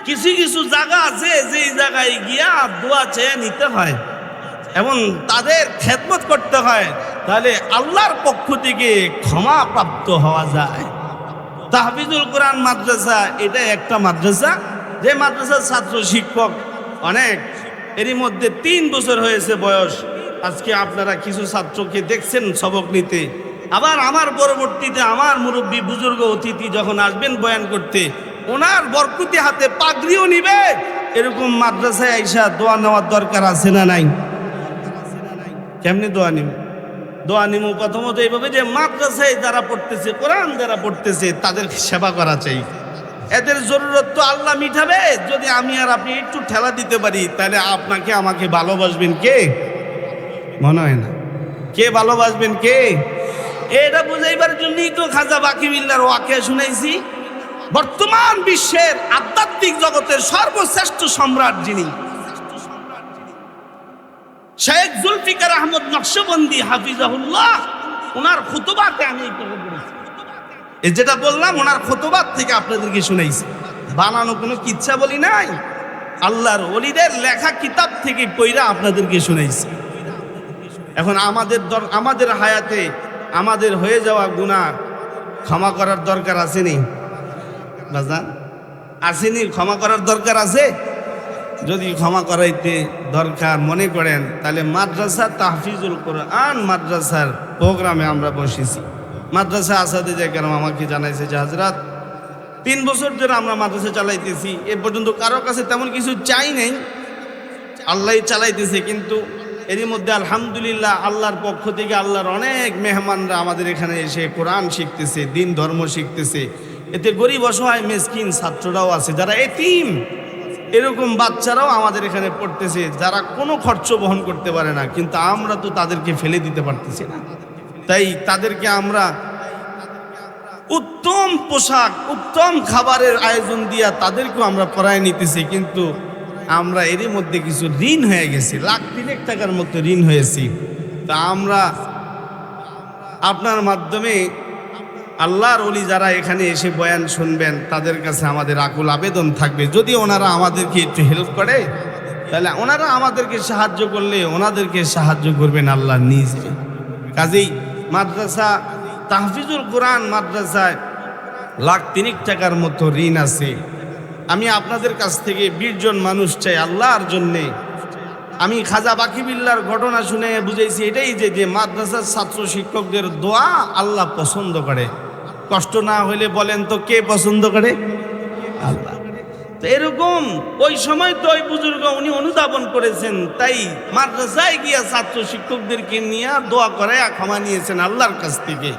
S1: কিছু কিছু জায়গা আছে যে জায়গায় গিয়া দোয়া চেয়ে নিতে হয় এবং তাদের খেদমত করতে হয়, তাহলে আল্লাহর পক্ষ থেকে ক্ষমা প্রাপ্ত হওয়া যায়। তাহফিজুল কোরআন মাদ্রাসা এটা একটা মাদ্রাসা, যে মাদ্রাসার ছাত্র শিক্ষক অনেক, এরই মধ্যে 3 বছর হয়েছে বয়স। আজকে আপনারা কিছু ছাত্রকে দেখছেন সবক নিতে, আবার আমার পরবর্তীতে আমার মুরব্বী বুজুর্গ অতিথি যখন আসবেন বয়ান করতে, ওনার বরকতি হাতে পাগড়িও নিবে। এরকম মাদ্রাসায় আইসা দোয়া নেওয়ার দরকার আছে না নাই? কেমনি দোয়া নিব? দোয়া নিব প্রথমত এইভাবে যে মাদ্রাসায় যারা পড়তেছে, কোরআন যারা পড়তেছে, তাদের সেবা করা চাই। এদের জরুরত তো আল্লাহ মিটাবে যদি আমি আর আপনি একটু ঠেলা দিতে পারি। তাহলে আপনাকে আমাকে ভালোবাসবেন কে? মনে হয় না। কে ভালোবাসবেন কে? এটা বুঝাইবার জন্যই তো খাজা বাকি বিল্লাহর ওয়াকিয়া শুনাইছি। বর্তমান বিশ্বের আধ্যাত্মিক জগতের সর্বশ্রেষ্ঠ সম্রাট যিনি, শেখ জুলফিকার আহমদ নকশবন্দি হাফিজাহুল্লাহ, ওনার খুতবাতে আমি এই কথা বলেছি। এই যেটা বললাম ওনার খুতবাত থেকে আপনাদেরকে শুনাইছি, বানানো কোনো কিচ্ছা বলি নাই, আল্লাহর ওলিদের লেখা কিতাব থেকে পড়া আপনাদেরকে শুনাইছি। এখন আমাদের হায়াতে আমাদের হয়ে যাওয়া গুনাহ ক্ষমা করার দরকার আসেনি বাজান? আসেনি? ক্ষমা করার দরকার আছে? যদি ক্ষমা করাইতে দরকার মনে করেন তাহলে মাদ্রাসা তাহফিজুল কোরআন মাদ্রাসার প্রোগ্রামে আমরা বসেছি। মাদ্রাসা আসাদে কেরাম আমাকে জানাইছে যে হাজরাত 3 বছর ধরে আমরা মাদ্রাসা চালাইতেছি, এ পর্যন্ত কারো কাছে তেমন কিছু চাই নাই, আল্লাহই চালাইতেছে, কিন্তু এরই মধ্যে আলহামদুলিল্লাহ আল্লাহর পক্ষ থেকে আল্লাহর অনেক মেহমানরা আমাদের এখানে এসে কোরআন শিখতেছে, দিন ধর্ম শিখতেছে। এতে গরিব অসহায় মিসকিন ছাত্ররাও আছে, যারা এতিম, এরকম বাচ্চারাও আমাদের এখানে পড়তেছে, যারা কোনো খরচ বহন করতে পারে না, কিন্তু আমরা তো তাদেরকে ফেলে দিতে পারতেছি না। তাই তাদেরকে আমরা উত্তম পোশাক, উত্তম খাবারের আয়োজন দিয়া তাদেরকেও আমরা পড়ায় নিতেছি, কিন্তু আমরা এরই মধ্যে কিছু ঋণ হয়ে গেছি, লাখ 3 টাকার মতো ঋণ হয়েছি। তা আমরা আপনার মাধ্যমে আল্লাহর ওলি যারা এখানে এসে বয়ান শুনবেন তাদের কাছে আমাদের আকুল আবেদন থাকবে, যদি ওনারা আমাদেরকে একটু হেল্প করে তাহলে ওনারা আমাদেরকে সাহায্য করলে ওনাদেরকে সাহায্য করবেন আল্লাহ নিজে। কাজেই মাদ্রাসা তাহফিজুল কোরআন মাদ্রাসায় লাখ 3 টাকার মতো ঋণ আছে। আমি আপনাদের কাছ থেকে 20 জন মানুষ চাই আল্লাহর জন্যে। আমি খাজা বাকিবিল্লার ঘটনা শুনে বুঝেছি এটাই যে মাদ্রাসার ছাত্র শিক্ষকদের দোয়া আল্লাহ পছন্দ করে। কষ্ট না হইলে বলেন তো কে পছন্দ করে? আল্লাহ। তো এরকম ওই সময় তো ওই বুজুর্গ উনি অনুধাবন করেছেন, তাই মাদ্রাসায় গিয়া ছাত্র শিক্ষকদেরকে নিয়ে দোয়া করে ক্ষমা নিয়েছেন আল্লাহর কাছ থেকে।